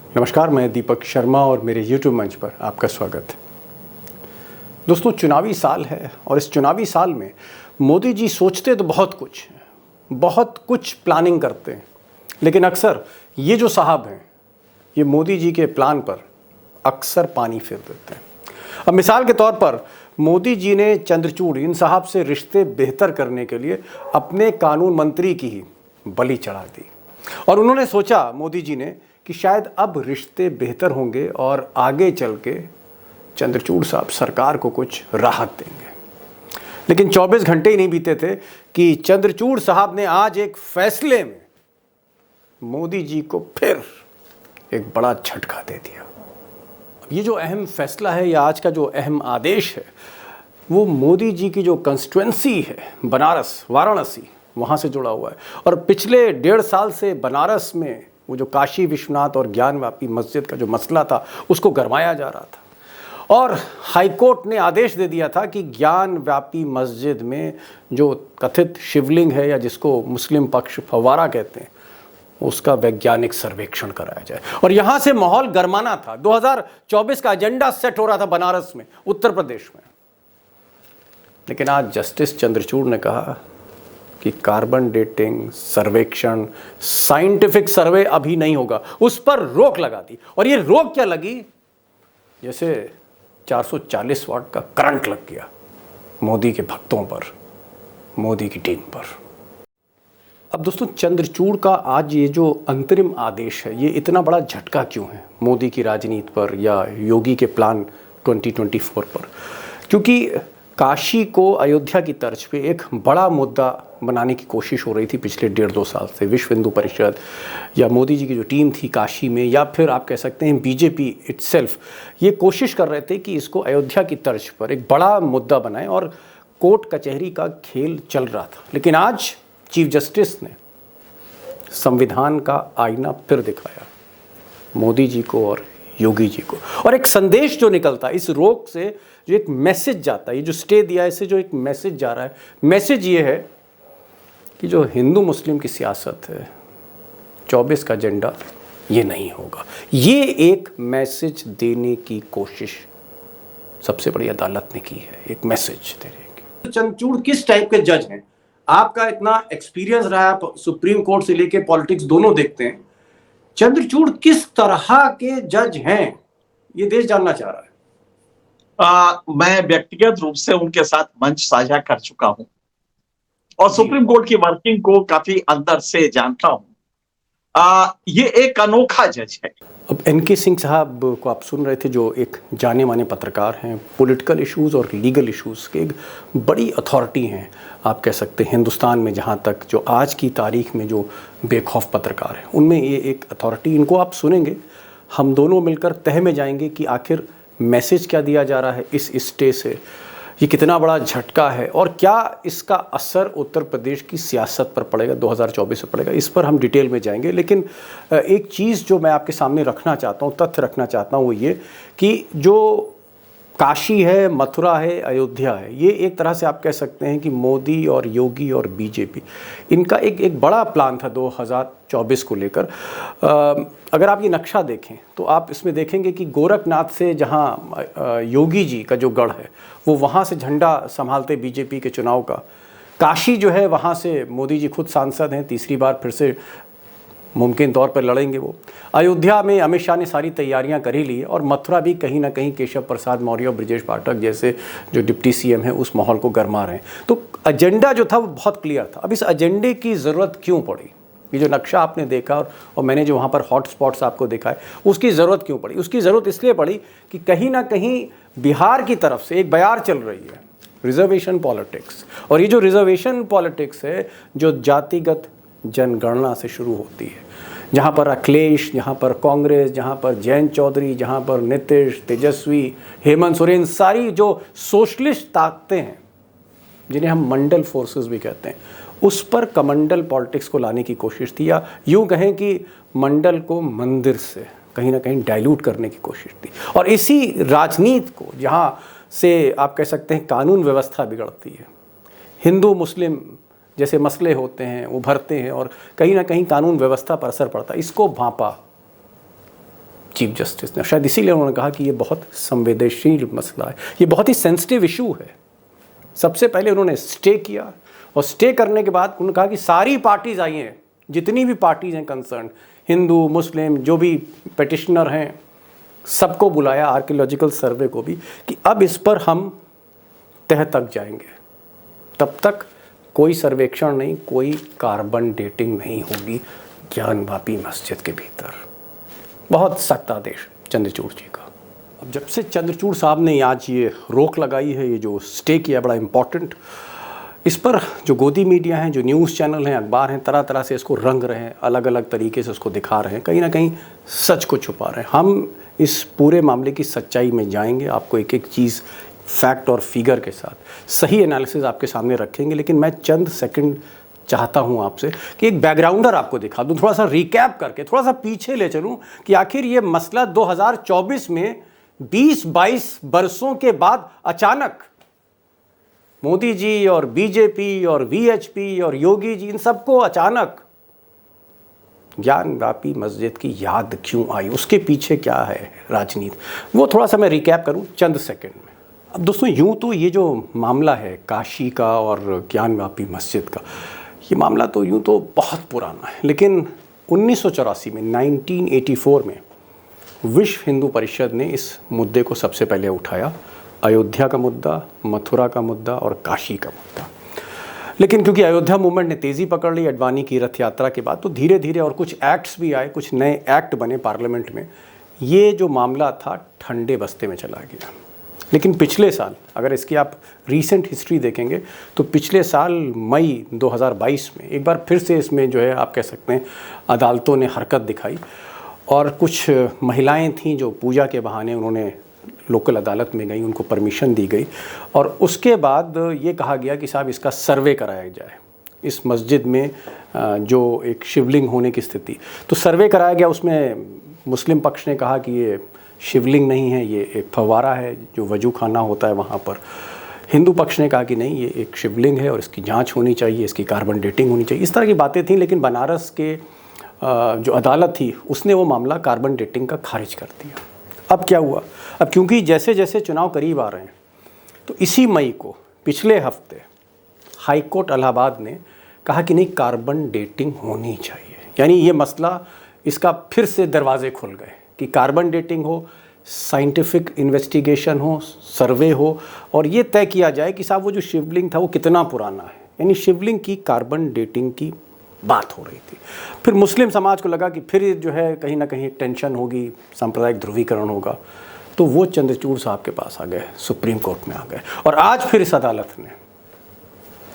नमस्कार, मैं दीपक शर्मा और मेरे YouTube मंच पर आपका स्वागत है। दोस्तों, चुनावी साल है और इस चुनावी साल में मोदी जी सोचते तो बहुत कुछ प्लानिंग करते हैं, लेकिन अक्सर ये जो साहब हैं ये मोदी जी के प्लान पर अक्सर पानी फेर देते हैं। अब मिसाल के तौर पर मोदी जी ने चंद्रचूड़ इन साहब से रिश्ते बेहतर करने के लिए अपने कानून मंत्री की ही बलि चढ़ा दी और उन्होंने सोचा, मोदी जी ने, कि शायद अब रिश्ते बेहतर होंगे और आगे चल के चंद्रचूड़ साहब सरकार को कुछ राहत देंगे। लेकिन 24 घंटे ही नहीं बीते थे कि चंद्रचूड़ साहब ने आज एक फैसले में मोदी जी को फिर एक बड़ा झटका दे दिया। अब ये जो अहम फैसला है या आज का जो अहम आदेश है वो मोदी जी की जो कंस्टिट्यूएंसी है बनारस, वाराणसी, वहाँ से जुड़ा हुआ है। और पिछले 1.5 साल से बनारस में वो जो काशी विश्वनाथ और ज्ञानवापी मस्जिद का जो मसला था उसको गरमाया जा रहा था और हाईकोर्ट ने आदेश दे दिया था कि ज्ञानवापी मस्जिद में जो कथित शिवलिंग है या जिसको मुस्लिम पक्ष फव्वारा कहते हैं उसका वैज्ञानिक सर्वेक्षण कराया जाए। और यहाँ से माहौल गरमाना था। 2024 का एजेंडा सेट हो रहा था बनारस में, उत्तर प्रदेश में। लेकिन आज जस्टिस चंद्रचूड़ ने कहा कि कार्बन डेटिंग, सर्वेक्षण, साइंटिफिक सर्वे अभी नहीं होगा, उस पर रोक लगा दी। और ये रोक क्या लगी? जैसे 440 वाट का करंट लग गया मोदी के भक्तों पर, मोदी की टीम पर। अब दोस्तों, चंद्रचूड़ का आज ये जो अंतरिम आदेश है ये इतना बड़ा झटका क्यों है मोदी की राजनीति पर या योगी के प्लान 2024 पर? क्योंकि काशी को अयोध्या की तर्ज पे एक बड़ा मुद्दा बनाने की कोशिश हो रही थी पिछले 1.5-2 साल से। विश्व हिंदू परिषद या मोदी जी की जो टीम थी काशी में, या फिर आप कह सकते हैं बीजेपी इटसेल्फ, ये कोशिश कर रहे थे कि इसको अयोध्या की तर्ज पर एक बड़ा मुद्दा बनाएं और कोर्ट कचहरी का खेल चल रहा था। लेकिन आज चीफ जस्टिस ने संविधान का आईना फिर दिखाया मोदी जी को और योगी जी को। और एक संदेश जो निकलता है इस रोक से, जो एक मैसेज जाता है, ये जो स्टे दिया है इससे जो एक मैसेज जा रहा है, मैसेज ये है कि जो हिंदू मुस्लिम की सियासत है, 24 का एजेंडा ये नहीं होगा। ये एक मैसेज देने की कोशिश सबसे बड़ी अदालत ने की है, एक मैसेज देने की। चंद्रचूड़ किस टाइप के जज हैं? आपका इतना एक्सपीरियंस रहा है, आप सुप्रीम कोर्ट से लेके पॉलिटिक्स दोनों देखते हैं। चंद्रचूड़ किस तरह के जज हैं ये देश जानना चाह रहा है। मैं व्यक्तिगत रूप से उनके साथ मंच साझा कर चुका हूं और सुप्रीम कोर्ट की वर्किंग को काफी अंदर से जानता हूं। ये एक अनोखा जज है। अब एनके सिंह साहब को आप सुन रहे थे, जो एक जाने माने पत्रकार हैं, पॉलिटिकल इश्यूज और लीगल इश्यूज के एक बड़ी अथॉरिटी हैं आप कह सकते हैं हिंदुस्तान में। जहाँ तक जो आज की तारीख में जो बेखौफ पत्रकार हैं उनमें ये एक अथॉरिटी, इनको आप सुनेंगे, हम दोनों मिलकर तह में जाएंगे कि आखिर मैसेज क्या दिया जा रहा है इस स्टे से, ये कितना बड़ा झटका है और क्या इसका असर उत्तर प्रदेश की सियासत पर पड़ेगा, 2024 में पड़ेगा। इस पर हम डिटेल में जाएंगे। लेकिन एक चीज़ जो मैं आपके सामने रखना चाहता हूँ, तथ्य रखना चाहता हूँ, वो ये कि जो काशी है, मथुरा है, अयोध्या है, ये एक तरह से आप कह सकते हैं कि मोदी और योगी और बीजेपी, इनका एक बड़ा प्लान था 2024 को लेकर। अगर आप ये नक्शा देखें तो आप इसमें देखेंगे कि गोरखनाथ से जहाँ योगी जी का जो गढ़ है वो वहाँ से झंडा संभालते बीजेपी के चुनाव का। काशी जो है वहाँ से मोदी जी खुद सांसद हैं, तीसरी बार फिर से मुमकिन तौर पर लड़ेंगे वो। अयोध्या में अमित शाह ने सारी तैयारियां कर ही ली है और मथुरा भी कहीं ना कहीं केशव प्रसाद मौर्य और ब्रजेश पाठक जैसे जो डिप्टी सीएम हैं उस माहौल को गरमा रहे हैं। तो एजेंडा जो था वो बहुत क्लियर था। अब इस एजेंडे की ज़रूरत क्यों पड़ी? ये जो नक्शा आपने देखा और मैंने जो वहाँ पर हॉट स्पॉट्स आपको दिखाए, उसकी ज़रूरत क्यों पड़ी? उसकी ज़रूरत इसलिए पड़ी कि कहीं ना कहीं बिहार की तरफ से एक बयार चल रही है, रिजर्वेशन पॉलिटिक्स। और ये जो रिजर्वेशन पॉलिटिक्स है जो जातिगत जनगणना से शुरू होती है, जहाँ पर अखिलेश, जहाँ पर कांग्रेस, जहाँ पर जयंत चौधरी, जहाँ पर नीतीश, तेजस्वी, हेमंत सोरेन, सारी जो सोशलिस्ट ताकतें हैं जिन्हें हम मंडल फोर्सेस भी कहते हैं, उस पर कमंडल पॉलिटिक्स को लाने की कोशिश थी, या यूँ कहें कि मंडल को मंदिर से कहीं ना कहीं डाइल्यूट करने की कोशिश थी। और इसी राजनीति को, जहाँ से आप कह सकते हैं कानून व्यवस्था बिगड़ती है, हिंदू मुस्लिम जैसे मसले होते हैं उभरते हैं और कहीं ना कहीं कानून व्यवस्था पर असर पड़ता है, इसको भांपा चीफ जस्टिस ने। शायद इसीलिए उन्होंने कहा कि ये बहुत संवेदनशील मसला है, ये बहुत ही सेंसिटिव इशू है। सबसे पहले उन्होंने स्टे किया, और स्टे करने के बाद उन्होंने कहा कि सारी पार्टीज आई हैं, जितनी भी पार्टीज हैं कंसर्न, हिंदू मुस्लिम जो भी पिटिशनर हैं, सबको बुलाया, आर्कियोलॉजिकल सर्वे को भी, कि अब इस पर हम तह तक जाएंगे। तब तक कोई सर्वेक्षण नहीं, कोई कार्बन डेटिंग नहीं होगी ज्ञानवापी मस्जिद के भीतर। बहुत सख्त आदेश चंद्रचूड़ जी का। अब जब से चंद्रचूड़ साहब ने आज ये रोक लगाई है, ये जो स्टे किया, बड़ा इम्पॉर्टेंट, इस पर जो गोदी मीडिया हैं, जो न्यूज़ चैनल हैं, अखबार हैं, तरह तरह से इसको रंग रहे हैं, अलग अलग तरीके से उसको दिखा रहे हैं, कहीं ना कहीं सच को छुपा रहे हैं। हम इस पूरे मामले की सच्चाई में जाएंगे, आपको एक एक चीज़ फैक्ट और फिगर के साथ सही एनालिसिस आपके सामने रखेंगे। लेकिन मैं चंद सेकंड चाहता हूं आपसे कि एक बैकग्राउंडर आपको दिखा दूं, थोड़ा सा रिकैप करके, थोड़ा सा पीछे ले चलूं कि आखिर ये मसला 2024 में 20-22 बरसों के बाद अचानक मोदी जी और बीजेपी और वीएचपी और योगी जी, इन सबको अचानक ज्ञानवापी मस्जिद की याद क्यों आई, उसके पीछे क्या है राजनीति, वो थोड़ा सा मैं रिकैप करूं चंद सेकंड में। अब दोस्तों, यूं तो ये जो मामला है काशी का और ज्ञानवापी मस्जिद का, ये मामला तो यूं तो बहुत पुराना है, लेकिन 1984 में 1984 में विश्व हिंदू परिषद ने इस मुद्दे को सबसे पहले उठाया। अयोध्या का मुद्दा, मथुरा का मुद्दा और काशी का मुद्दा। लेकिन क्योंकि अयोध्या मूवमेंट ने तेज़ी पकड़ ली अडवाणी की रथ यात्रा के बाद, तो धीरे धीरे और कुछ एक्ट्स भी आए, कुछ नए एक्ट बने पार्लियामेंट में, ये जो मामला था ठंडे बस्ते में चला गया। लेकिन पिछले साल, अगर इसकी आप रीसेंट हिस्ट्री देखेंगे, तो पिछले साल मई 2022 में एक बार फिर से इसमें जो है आप कह सकते हैं अदालतों ने हरकत दिखाई, और कुछ महिलाएं थीं जो पूजा के बहाने उन्होंने लोकल अदालत में गई, उनको परमिशन दी गई, और उसके बाद ये कहा गया कि साहब इसका सर्वे कराया जाए, इस मस्जिद में जो एक शिवलिंग होने की स्थिति, तो सर्वे कराया गया। उसमें मुस्लिम पक्ष ने कहा कि ये शिवलिंग नहीं है, ये एक फव्वारा है जो वजू खाना होता है वहाँ पर। हिंदू पक्ष ने कहा कि नहीं, ये एक शिवलिंग है और इसकी जांच होनी चाहिए, इसकी कार्बन डेटिंग होनी चाहिए, इस तरह की बातें थीं। लेकिन बनारस के जो अदालत थी उसने वो मामला कार्बन डेटिंग का खारिज कर दिया। अब क्या हुआ, अब क्योंकि जैसे जैसे चुनाव करीब आ रहे हैं, तो इसी मई को पिछले हफ्ते हाई कोर्ट इलाहाबाद ने कहा कि नहीं, कार्बन डेटिंग होनी चाहिए। यानी ये मसला, इसका फिर से दरवाजे खुल गए कि कार्बन डेटिंग हो, साइंटिफिक इन्वेस्टिगेशन हो, सर्वे हो, और ये तय किया जाए कि साहब वो जो शिवलिंग था वो कितना पुराना है। यानी शिवलिंग की कार्बन डेटिंग की बात हो रही थी। फिर मुस्लिम समाज को लगा कि फिर जो है कहीं ना कहीं एक टेंशन होगी, सांप्रदायिक ध्रुवीकरण होगा, तो वो चंद्रचूड़ साहब के पास आ गए, सुप्रीम कोर्ट में आ गए, और आज फिर इस अदालत ने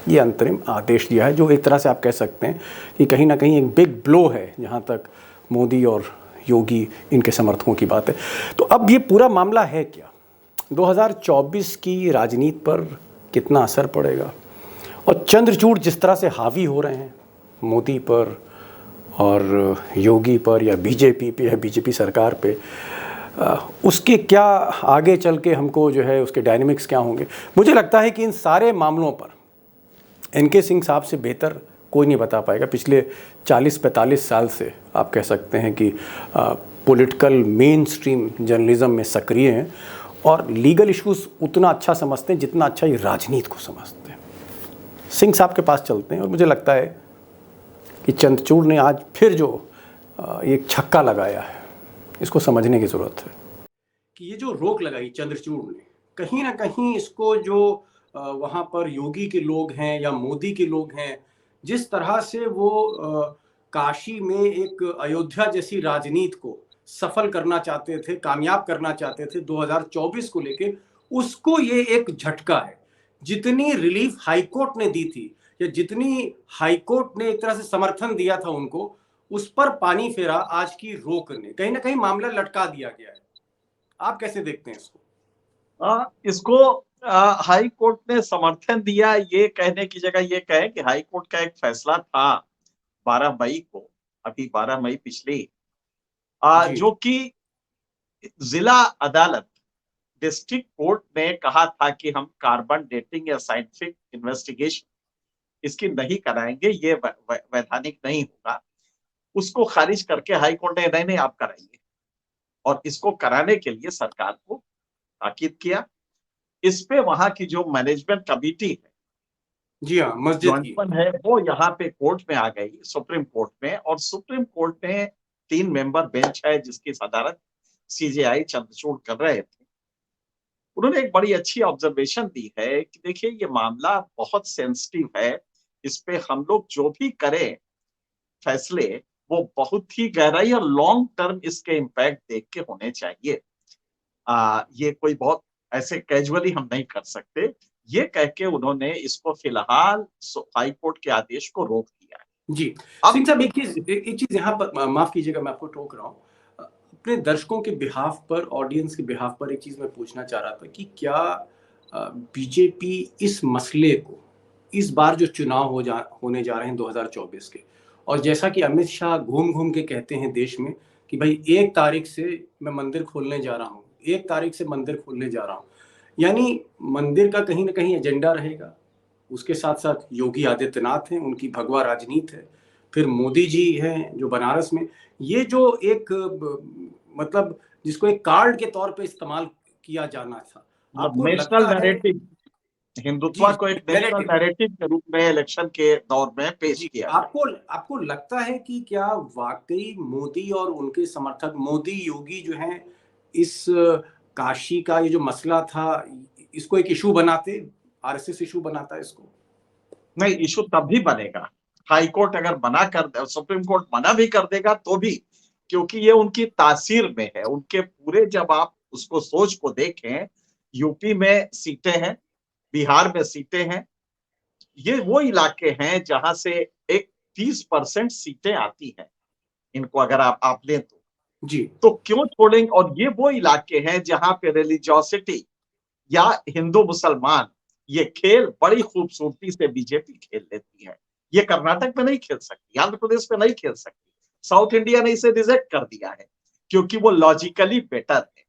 ये अंतरिम आदेश दिया है, जो एक तरह से आप कह सकते हैं कि कहीं ना कहीं एक बिग ब्लो है जहाँ तक मोदी और योगी इनके समर्थकों की बात है। तो अब ये पूरा मामला है क्या, 2024 की राजनीति पर कितना असर पड़ेगा, और चंद्रचूड़ जिस तरह से हावी हो रहे हैं मोदी पर और योगी पर या बीजेपी पे या बीजेपी सरकार पे, उसके क्या आगे चल के हमको जो है उसके डायनेमिक्स क्या होंगे। मुझे लगता है कि इन सारे मामलों पर एनके सिंह साहब से बेहतर कोई नहीं बता पाएगा। पिछले 40-45 साल से आप कह सकते हैं कि पॉलिटिकल मेन स्ट्रीम जर्नलिज्म में सक्रिय हैं, और लीगल इश्यूज उतना अच्छा समझते हैं जितना अच्छा ये राजनीति को समझते हैं। सिंह साहब के पास चलते हैं, और मुझे लगता है कि चंद्रचूड़ ने आज फिर जो एक छक्का लगाया है, इसको समझने की ज़रूरत है कि ये जो रोक लगाई चंद्रचूड़ ने, कहीं ना कहीं इसको जो वहाँ पर योगी के लोग हैं या मोदी के लोग हैं, जिस तरह से वो काशी में एक अयोध्या जैसी राजनीति को सफल करना चाहते थे, कामयाब करना चाहते थे 2024 को लेके, उसको ये एक झटका है। जितनी रिलीफ हाईकोर्ट ने दी थी, या जितनी हाईकोर्ट ने एक तरह से समर्थन दिया था उनको, उस पर पानी फेरा आज की रोक ने, कहीं ना कहीं मामला लटका दिया गया है। आप कैसे देखते हैं इसको? इसको हाई कोर्ट ने समर्थन दिया, ये कहने की जगह ये कहे कि हाई कोर्ट का एक फैसला था 12 मई को, अभी 12 मई पिछले, जो कि जिला अदालत डिस्ट्रिक्ट कोर्ट ने कहा था कि हम कार्बन डेटिंग या साइंटिफिक इन्वेस्टिगेशन इसकी नहीं कराएंगे, ये वैधानिक नहीं होगा। उसको खारिज करके हाई कोर्ट ने नहीं आप कराइए। और इसको कराने के लिए सरकार को ताकीद किया। इस पे वहां की जो मैनेजमेंट कमेटी है, जी हाँ, जो मस्जिद की। अंजुमन है, वो यहाँ पे कोर्ट में आ गई, सुप्रीम कोर्ट में, और सुप्रीम कोर्ट में 3 मेंबर बेंच है जिसकी सदारत सीजेआई चंद्रचूड़ कर रहे थे। उन्होंने एक बड़ी अच्छी ऑब्जर्वेशन दी है कि देखिए ये मामला बहुत सेंसिटिव है, इस पे हम लोग जो भी करें फैसले, वो बहुत ही गहराई और लॉन्ग टर्म इसके इम्पैक्ट देख के होने चाहिए। ये कोई बहुत ऐसे कैजुअली हम नहीं कर सकते। ये कह के उन्होंने इसको फिलहाल हाई कोर्ट के आदेश को रोक दिया है। जी, अब सिंह साहब एक चीज़ यहाँ पर माफ़ कीजिएगा, मैं आपको टोक रहा हूँ। अपने दर्शकों के बिहाफ़ पर, ऑडियंस के बिहाफ़ पर एक चीज़ मैं पूछना चाह रहा था कि क्या बीजेपी इस मसले को, इस बार जो चुनाव होने जा रहे हैं 2024 के, और जैसा कि अमित शाह घूम-घूम के कहते हैं देश में कि भई 1 तारीख से मैं मंदिर खोलने जा रहा हूँ, 1 तारीख से मंदिर खोलने जा रहा हूँ। यानी मंदिर का कहीं न कहीं एजेंडा रहेगा। उसके साथ-साथ योगी आदित्यनाथ हैं, उनकी भगवा राजनीति है। फिर मोदी जी हैं जो बनारस में, ये जो एक मतलब जिसको एक कार्ड के तौर पे इस्तेमाल किया जाना था, मतलब आपको नेशनल लगता है? नैरेटिव, जी, हिंदुत्व को एक नेशनल नैरेटिव। नैरेटिव के रूप में इलेक्शन के दौर में पेश जी, किया गया। आपको आपको लगता है कि क्या वाक़ई मोदी और उनके समर्थक, मोदी, योगी जो हैं, इस काशी का ये जो मसला था, इसको एक इश्यू बनाते? आरएसएस इश्यू बनाता इसको? नहीं, इशू तब भी बनेगा। हाई कोर्ट अगर मना कर, सुप्रीम कोर्ट मना भी कर देगा तो भी, क्योंकि ये उनकी तासीर में है। उनके पूरे, जब आप उसको सोच को देखें, यूपी में सीटें हैं, बिहार में सीटें हैं, ये वो इलाके हैं जहां से एक 30% सीटें आती हैं इनको, अगर आप लें जी, तो क्यों छोड़ेंगे। और ये वो इलाके हैं जहां पे रिलीजियोसिटी या हिंदू मुसलमान, ये खेल बड़ी खूबसूरती से बीजेपी खेल लेती है। ये कर्नाटक में नहीं खेल सकती, आंध्र प्रदेश में नहीं खेल सकती, साउथ इंडिया ने इसे रिजेक्ट कर दिया है, क्योंकि वो लॉजिकली बेटर है।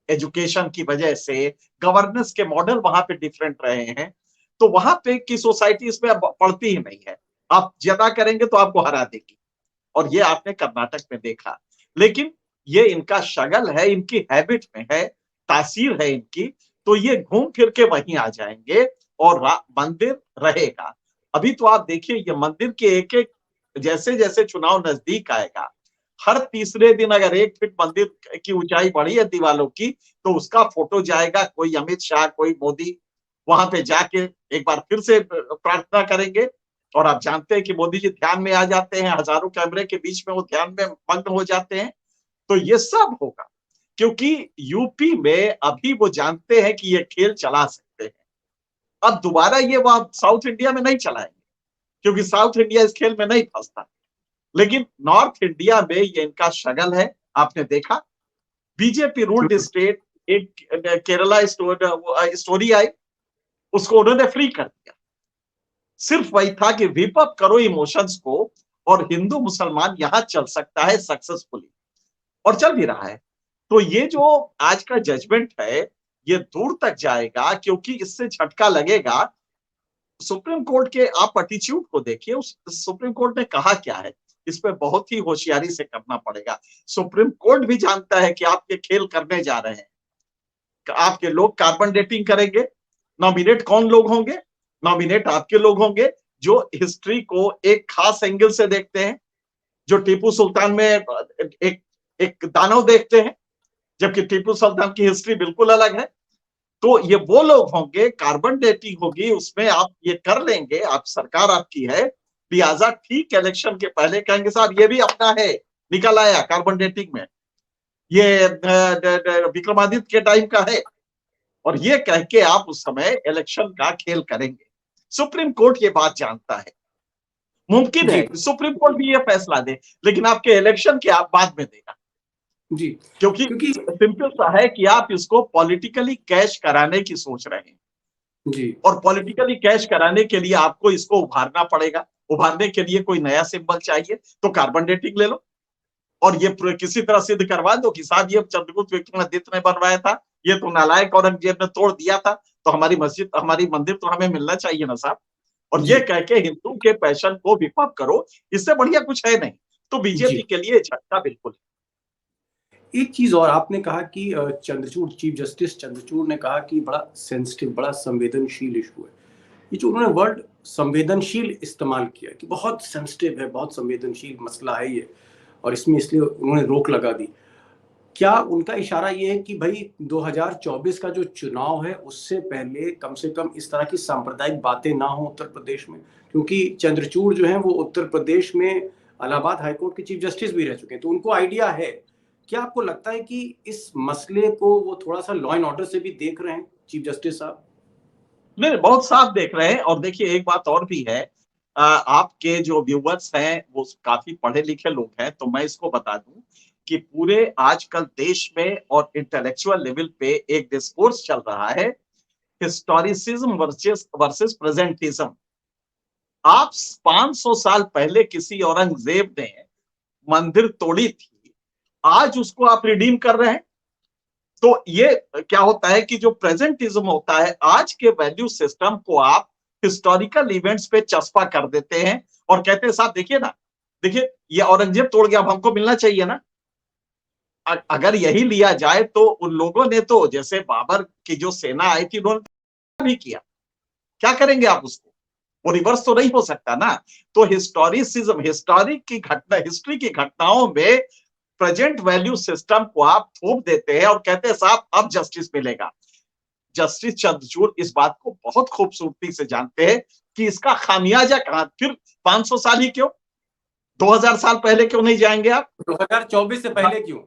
एजुकेशन की वजह से, गवर्नेंस के मॉडल वहां पे डिफरेंट रहे हैं, तो वहां पे की सोसाइटी इसमें अब पड़ती ही नहीं है। आप ज्यादा करेंगे तो आपको हरा देगी, और ये आपने कर्नाटक में देखा। लेकिन ये इनका शगल है, इनकी हैबिट में है, तासीर है इनकी, तो ये घूम फिर के वहीं आ जाएंगे और मंदिर रहेगा। अभी तो आप देखिए, ये मंदिर के एक एक, जैसे जैसे चुनाव नजदीक आएगा, हर तीसरे दिन अगर 1 फीट मंदिर की ऊंचाई बढ़ी है दीवालों की, तो उसका फोटो जाएगा, कोई अमित शाह, कोई मोदी वहां पे जाके एक बार फिर से प्रार्थना करेंगे। और आप जानते हैं कि मोदी जी ध्यान में आ जाते हैं, हजारों कैमरे के बीच में वो ध्यान में मग्न हो जाते हैं। तो ये सब होगा, क्योंकि यूपी में अभी वो जानते हैं कि ये खेल चला सकते हैं। अब दोबारा ये वहां साउथ इंडिया में नहीं चलाएंगे, क्योंकि साउथ इंडिया इस खेल में नहीं फंसता। लेकिन नॉर्थ इंडिया में ये इनका शगल है। आपने देखा, बीजेपी रूल्ड स्टेट, एक केरला स्टोरी आई, उसको उन्होंने फ्री कर दिया। सिर्फ वही था कि विप अप करो इमोशंस को, और हिंदू मुसलमान यहां चल सकता है सक्सेसफुली, और चल भी रहा है। तो ये जो आज का जजमेंट है, ये दूर तक जाएगा, क्योंकि इससे झटका लगेगा। सुप्रीम कोर्ट के आप एटीट्यूड को देखिए, उस सुप्रीम कोर्ट ने कहा क्या है, इस पे बहुत ही होशियारी से करना पड़ेगा। सुप्रीम कोर्ट भी जानता है कि आप ये खेल करने जा रहे हैं। आपके लोग कार्बन डेटिंग करेंगे, नॉमिनेट कौन लोग होंगे? नॉमिनेट आपके लोग होंगे जो हिस्ट्री को एक खास एंगल से देखते हैं, जो टीपू सुल्तान में एक एक दानव देखते हैं, जबकि टीपू सुल्तान की हिस्ट्री बिल्कुल अलग है। तो ये वो लोग होंगे, कार्बन डेटिंग होगी, उसमें आप ये कर लेंगे, आप सरकार आपकी है, लिहाजा ठीक इलेक्शन के पहले कहेंगे साहब ये भी अपना है, निकल आया कार्बन डेटिंग में, ये विक्रमादित्य के टाइम का है, और ये कह के आप उस समय इलेक्शन का खेल करेंगे। सुप्रीम कोर्ट ये बात जानता है। मुमकिन है जी, कि सुप्रीम कोर्ट भी ये फैसला दे, लेकिन आपके इलेक्शन के आप बाद में देगा, जी, क्योंकि क्योंकि सिंपल सा है कि आप इसको पॉलिटिकली कैश कराने की सोच रहे हैं, जी, और पॉलिटिकली कैश कराने के लिए आपको इसको उभारना पड़ेगा। उभारने के लिए कोई नया सिंबल चाहिए, तो कार्बन डेटिंग ले लो, और ये किसी तरह सिद्ध करवा दो कि साहब ये चंद्रगुप्त विक्रमादित्य ने बनवाया था, ये तो नालायक औरंगजेब ने तोड़ दिया था, तो हमारी मस्जिद, हमारी मंदिर तो हमें मिलना चाहिए ना साहब। और ये जी, कह के हिंदू के पैशन को विपप करो, इससे बढ़िया कुछ है नहीं। तो जी। बीजेपी के लिए झटका बिल्कुल। एक चीज और आपने कहा कि चंद्रचूड़, चीफ जस्टिस चंद्रचूड़ ने कहा कि बड़ा सेंसिटिव, बड़ा संवेदनशील इशू है। ये जो उन्होंने वर्ड संवेदनशील इस्तेमाल किया कि बहुत सेंसिटिव है, बहुत संवेदनशील मसला है ये, और इसमें इसलिए उन्होंने रोक लगा दी। क्या उनका इशारा ये है कि भाई 2024 का जो चुनाव है उससे पहले कम से कम इस तरह की सांप्रदायिक बातें ना हो उत्तर प्रदेश में? क्योंकि चंद्रचूड़ जो है वो उत्तर प्रदेश में इलाहाबाद हाईकोर्ट के चीफ जस्टिस भी रह चुके हैं, तो उनको आइडिया है। क्या आपको लगता है कि इस मसले को वो थोड़ा सा लॉ एंड ऑर्डर से भी देख रहे हैं चीफ जस्टिस साहब? नहीं, बहुत साफ देख रहे हैं। और देखिए, एक बात और भी है, आपके जो व्यूवर्स हैं वो काफी पढ़े लिखे लोग हैं, तो मैं इसको बता दूं कि पूरे आजकल देश में और इंटेलेक्चुअल लेवल पे एक डिस्कोर्स चल रहा है, हिस्टोरिसिज्म वर्सेस वर्सेस प्रेजेंटिज्म। आप 500 साल पहले किसी औरंगजेब ने मंदिर तोड़ी थी, आज उसको आप रिडीम कर रहे हैं। तो ये क्या होता है कि जो प्रेजेंटिज्म होता है, आज के वैल्यू सिस्टम को आप हिस्टोरिकल इवेंट्स पे चस्पा कर देते हैं और कहते हैं साहब देखिए ना, देखिए ये औरंगजेब तोड़ गया, अब हमको मिलना चाहिए ना। अगर यही लिया जाए तो उन लोगों ने तो, जैसे बाबर की जो सेना आई थी, उन्होंने भी किया, क्या करेंगे आप उसको? वो रिवर्स तो नहीं हो सकता ना। तो हिस्टोरिसिज्म, हिस्ट्री की घटनाओं में प्रेजेंट वैल्यू सिस्टम को आप थोप देते हैं और कहते हैं साहब अब जस्टिस मिलेगा। जस्टिस चंद्रचूड़ इस बात को बहुत खूबसूरती से जानते हैं कि इसका खामियाजा कहां, फिर 500 साल ही क्यों, 2000 साल पहले क्यों नहीं जाएंगे आप? 2024 से पहले क्यों?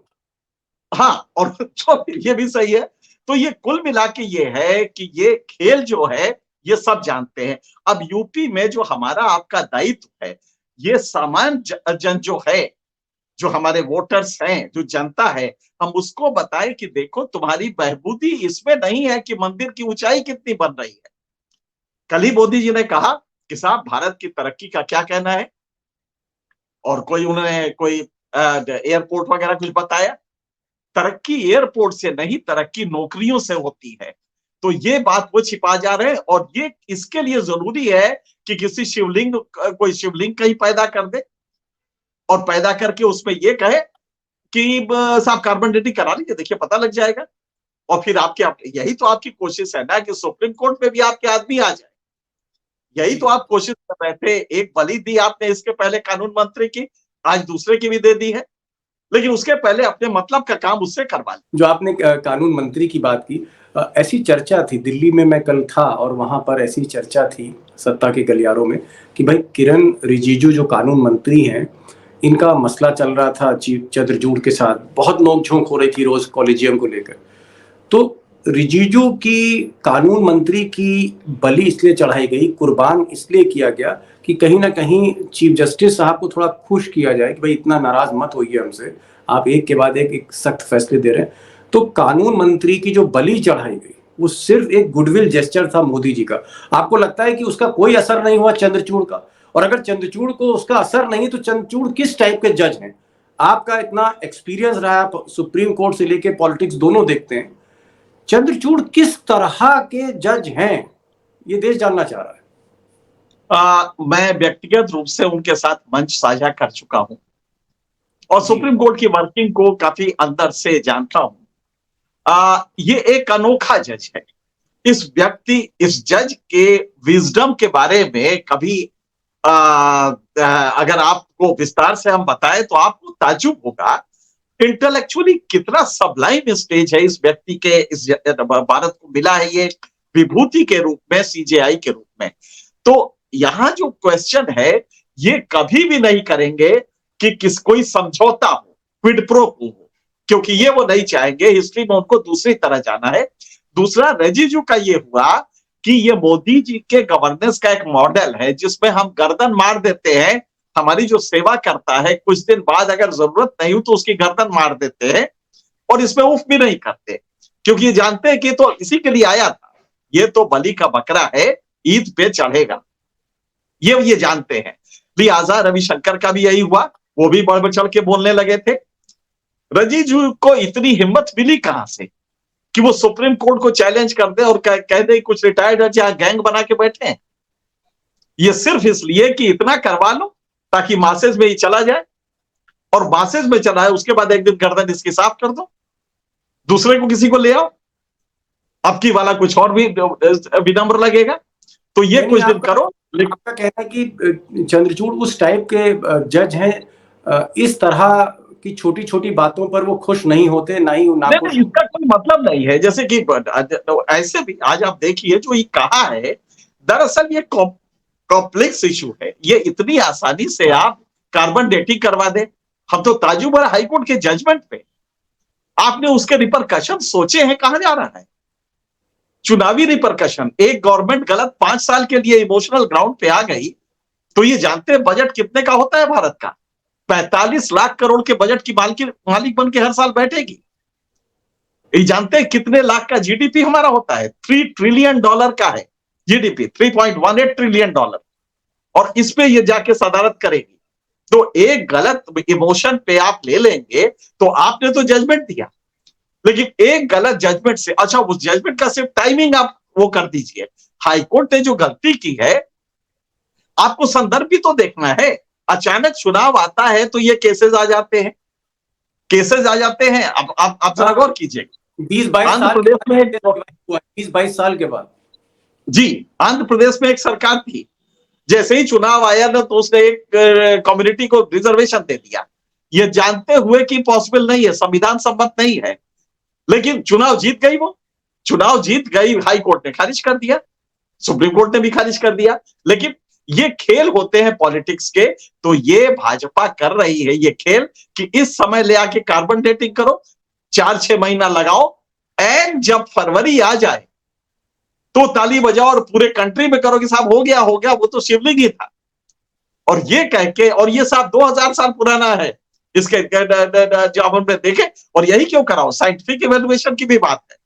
हाँ, और जो ये भी सही है। तो ये कुल मिला के ये है कि ये खेल जो है ये सब जानते हैं। अब यूपी में जो हमारा आपका दायित्व है, ये सामान्य जन जो है, जो हमारे वोटर्स हैं, जो जनता है, हम उसको बताएं कि देखो तुम्हारी बहबूदी इसमें नहीं है कि मंदिर की ऊंचाई कितनी बन रही है। कल ही मोदी जी ने कहा कि साहब भारत की तरक्की का क्या कहना है, और उन्होंने कोई एयरपोर्ट वगैरह कुछ बताया। तरक्की एयरपोर्ट से नहीं, तरक्की नौकरियों से होती है। तो ये बात वो छिपा जा रहे हैं, और ये इसके लिए जरूरी है कि किसी कोई शिवलिंग कहीं पैदा कर दे और पैदा करके उसमें ये कहे कि साहब कार्बन डेटिंग करा लीजिए, देखिए पता लग जाएगा। और फिर यही तो आपकी कोशिश है ना कि सुप्रीम कोर्ट में भी आपके आदमी आ जाए। यही तो आप कोशिश कर रहे थे। एक बलि दी आपने इसके पहले कानून मंत्री की, आज दूसरे की भी दे दी है, लेकिन उसके पहले अपने मतलब का काम उससे करवा लिया। जो आपने कानून मंत्री की बात की, ऐसी चर्चा थी दिल्ली में, मैं कल था और वहां पर ऐसी चर्चा थी सत्ता के गलियारों में कि भाई किरण रिजिजू जो कानून मंत्री हैं, इनका मसला चल रहा था चीफ चंद्रचूड़ के साथ, बहुत नोकझोंक हो रही थी रोज कॉलेजियम को लेकर। तो रिजिजू की कानून मंत्री की बलि इसलिए चढ़ाई गई, कुर्बान इसलिए किया गया कि कहीं ना कहीं चीफ जस्टिस साहब को थोड़ा खुश किया जाए कि भाई इतना नाराज मत होइए हमसे, आप एक के बाद एक सख्त फैसले दे रहे हैं। तो कानून मंत्री की जो बलि चढ़ाई गई वो सिर्फ एक गुडविल जेस्चर था मोदी जी का। आपको लगता है कि उसका कोई असर नहीं हुआ चंद्रचूड़ का? और अगर चंद्रचूड़ को उसका असर नहीं, तो चंद्रचूड़ किस टाइप के जज हैं? आपका इतना एक्सपीरियंस रहा, आप सुप्रीम कोर्ट से लेके पॉलिटिक्स दोनों देखते हैं, चंद्रचूड़ किस तरह के जज हैं, ये देश जानना चाह रहा है। मैं व्यक्तिगत रूप से उनके साथ मंच साझा कर चुका हूं और सुप्रीम कोर्ट की वर्किंग को काफी अंदर से जानता हूं। ये एक अनोखा जज है। इस जज के विजडम के बारे में कभी अगर आपको विस्तार से हम बताएं तो आपको ताज्जुब होगा। इंटेलेक्चुअली कितना सबलाइम स्टेज है इस व्यक्ति के, इस भारत को मिला है ये विभूति के रूप में, सीजेआई के रूप में। तो यहां जो क्वेश्चन है, ये कभी भी नहीं करेंगे कि कोई समझौता हो, क्विड प्रो हो, क्योंकि ये वो नहीं चाहेंगे। हिस्ट्री में उनको दूसरी तरह जाना है। दूसरा, रिजिजू का ये हुआ कि ये मोदी जी के गवर्नेंस का एक मॉडल है जिसमें हम गर्दन मार देते हैं। हमारी जो सेवा करता है, कुछ दिन बाद अगर जरूरत नहीं हो तो उसकी गर्दन मार देते हैं, और इसमें उफ भी नहीं करते, क्योंकि ये जानते हैं कि तो इसी के लिए आया था, ये तो बलि का बकरा है, ईद पे चढ़ेगा, ये जानते हैं। लिहाजा रविशंकर का भी यही हुआ, वो भी बढ़ चढ़ के बोलने लगे थे। रिजिजू को इतनी हिम्मत मिली कहां से कि वो सुप्रीम कोर्ट को चैलेंज कर दे और कह दे कुछ रिटायर्ड है जहां गैंग बना के बैठे हैं। ये सिर्फ इसलिए कि इतना करवा लो ताकि मासेस में ही चला जाए। और बासेज में चला है, उसके बाद एक दिन गर्दन इसकी साफ कर दो, दूसरे को किसी को ले आओ, अब की वाला कुछ और भी विनम्र लगेगा। तो ये कुछ दिन करो। आपका कहना है कि चंद्रचूड़ उस टाइप के जज हैं, इस तरह की छोटी छोटी बातों पर वो खुश नहीं होते, ना ही नहीं, इसका कोई मतलब नहीं है। जैसे कि ऐसे भी आज आप देखिए जो ये कहा है, दरअसल ये कॉम्प्लेक्स इशू है। ये इतनी आसानी से आप कार्बन डेटिंग करवा दे। हम तो ताजुब हाईकोर्ट के जजमेंट पे आपने उसके रिपरकशन सोचे हैं, कहां जा रहा है चुनावी रिपरकशन। एक गवर्नमेंट गलत 5 साल के लिए इमोशनल ग्राउंड पे आ गई, तो ये जानते हैं बजट कितने का होता है भारत का? 45 लाख करोड़ के बजट की मालिक बन के हर साल बैठेगी। ये जानते हैं कितने लाख का जीडीपी हमारा होता है? $3 ट्रिलियन का है जीडीपी, $3.18 ट्रिलियन। और इस पे ये जाके सदारत करेगी। तो एक गलत इमोशन पे आप ले लेंगे, तो आपने तो जजमेंट दिया, लेकिन एक गलत जजमेंट से, अच्छा उस जजमेंट का सिर्फ टाइमिंग आप वो कर दीजिए। हाईकोर्ट ने जो गलती की है, आपको संदर्भ भी तो देखना है। अचानक चुनाव आता है तो ये केसेस आ जाते हैं, अब आप जरा गौर कीजिए। 20-22 साल के बाद जी, आंध्र प्रदेश में एक सरकार थी, जैसे ही चुनाव आया ना, तो उसने एक कम्युनिटी को रिजर्वेशन दे दिया, ये जानते हुए कि पॉसिबल नहीं है, संविधान सम्मत नहीं है। लेकिन चुनाव जीत गई, हाई कोर्ट ने खारिज कर दिया, सुप्रीम कोर्ट ने भी खारिज कर दिया। लेकिन ये खेल होते हैं पॉलिटिक्स के। तो ये भाजपा कर रही है ये खेल कि इस समय ले आके कार्बन डेटिंग करो, 4-6 महीना लगाओ, एंड जब फरवरी आ जाए तो ताली बजाओ और पूरे कंट्री में करो कि साहब हो गया, वो तो शिवलिंग ही था। और ये कह के, और ये साहब 2000 साल पुराना है इसके, जब हमने देखे। और यही क्यों कराओ, साइंटिफिक इवेल्युएशन की भी बात है,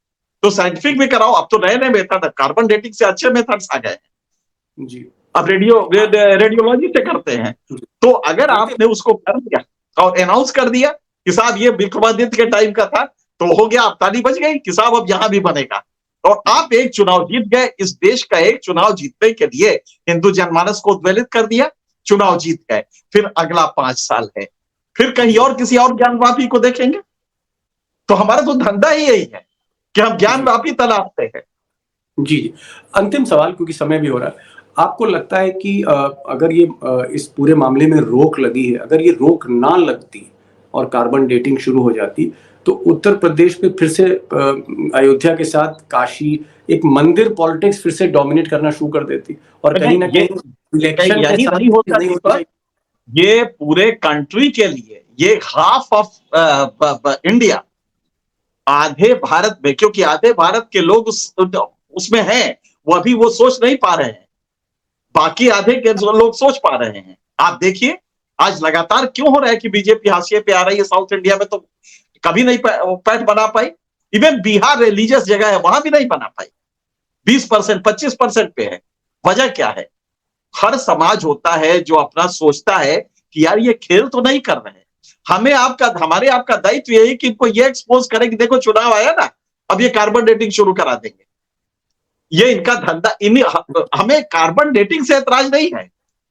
तो साइंटिफिक भी कराओ। अब तो नए नए मेथड, कार्बन डेटिंग से अच्छे मेथड्स आ गए हैं जी। अब रेडियोलॉजी से करते हैं। तो अगर आपने उसको कर दिया और अनाउंस कर दिया कि साहब ये विक्रमादित्य के टाइम का था, तो हो गया, अब ताली बज गई कि साहब अब यहां भी बनेगा। और आप एक चुनाव जीत गए, इस देश का एक चुनाव जीतने के लिए हिंदू जनमानस को उद्वेलित कर दिया, चुनाव जीत गए। फिर अगला 5 साल है, फिर कहीं और किसी और ज्ञानवापी को देखेंगे। तो हमारा तो धंधा ही यही है कि हम ज्ञानवापी तलाशते हैं। जी, अंतिम सवाल, क्योंकि समय भी हो रहा है। आपको लगता है कि अगर ये इस पूरे मामले में रोक लगी है, अगर ये रोक ना लगती और कार्बन डेटिंग शुरू हो जाती, तो उत्तर प्रदेश में फिर से अयोध्या के साथ काशी एक मंदिर पॉलिटिक्स फिर से डोमिनेट करना शुरू कर देती, और कहीं ना कहीं इलेक्शन यही नहीं होता। ये पूरे कंट्री के लिए, ये हाफ ऑफ इंडिया, आधे भारत में, क्योंकि आधे भारत के लोग उसमें हैं, वो अभी वो सोच नहीं पा रहे हैं, बाकी आधे के लोग सोच पा रहे हैं। आप देखिए आज लगातार क्यों हो रहा है कि बीजेपी हाशिए पे आ रही है। साउथ इंडिया में तो कभी नहीं पैठ बना पाई, इवन बिहार रिलीजियस जगह है, वहां भी नहीं बना पाई, 20%, 25% पे है। वजह क्या है? हर समाज होता है जो अपना सोचता है कि यार ये खेल तो नहीं कर रहे हैं, हमारे आपका दायित्व यही कि इनको ये एक्सपोज करें कि देखो चुनाव आया ना, अब ये कार्बन डेटिंग शुरू करा देंगे, ये इनका धंधा। हमें कार्बन डेटिंग से ऐतराज नहीं है,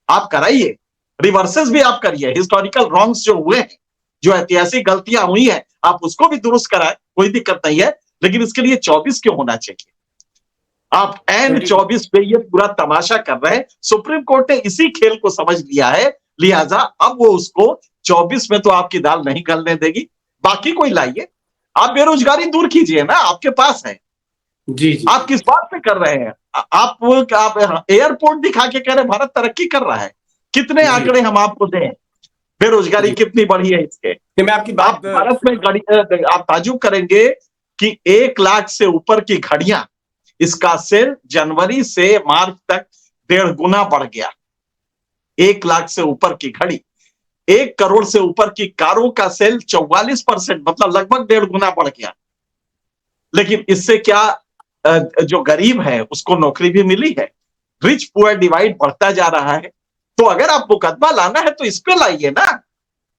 आप कराइए, रिवर्सेस भी आप करिए, हिस्टोरिकल रॉन्ग्स जो हुए हैं, जो ऐतिहासिक गलतियां हुई हैं, आप उसको भी दुरुस्त कराएं, कोई दिक्कत नहीं है। लेकिन इसके लिए 24 क्यों होना चाहिए? आप एंड 24 पे ये पूरा तमाशा कर रहे हैं। सुप्रीम कोर्ट ने इसी खेल को समझ लिया है, लिहाजा अब वो उसको 24 में तो आपकी दाल नहीं गलने देगी। बाकी कोई लाइए, आप बेरोजगारी दूर कीजिए ना, आपके पास है। जी जी, आप किस बात पे कर रहे हैं? आप एयरपोर्ट दिखा के कह रहे भारत तरक्की कर रहा है। कितने आंकड़े हम आपको दें, बेरोजगारी कितनी बढ़ी है इसके? मैं आपकी बात, भारत में आप ताजुब करेंगे कि 1 लाख से ऊपर की घड़ियां, इसका सेल जनवरी से मार्च तक 1.5 गुना बढ़ गया। 1 लाख से ऊपर की घड़ी, 1 करोड़ से ऊपर की कारों का सेल 44%, मतलब लगभग 1.5 गुना बढ़ गया। लेकिन इससे क्या, जो गरीब है उसको नौकरी भी मिली है, रिच पुअर डिवाइड बढ़ता जा रहा है। तो अगर आप मुकदमा लाना है तो इस पे लाइए ना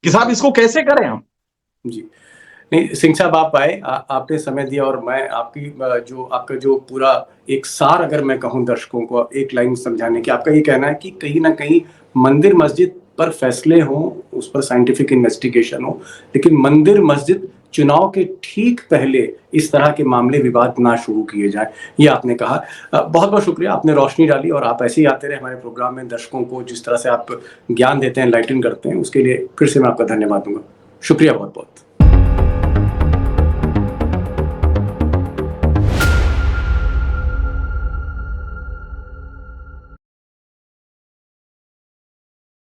कि साहब इसको कैसे करें हम। जी नहीं, सिंह साहब आप आए, आपने समय दिया, और मैं आपका जो पूरा एक सार अगर मैं कहूँ दर्शकों को एक लाइन समझाने की, आपका ये कहना है कि कहीं ना कहीं मंदिर मस्जिद पर फैसले हों, उस पर साइंटिफिक इन्वेस्टिगेशन हो, लेकिन मंदिर मस्जिद चुनाव के ठीक पहले इस तरह के मामले विवाद ना शुरू किए जाए, ये आपने कहा। बहुत बहुत शुक्रिया, आपने रोशनी डाली और आप ऐसे ही आते रहे हमारे प्रोग्राम में। दर्शकों को जिस तरह से आप ज्ञान देते हैं, लाइटन करते हैं, उसके लिए फिर से मैं आपका धन्यवाद दूंगा। शुक्रिया बहुत बहुत।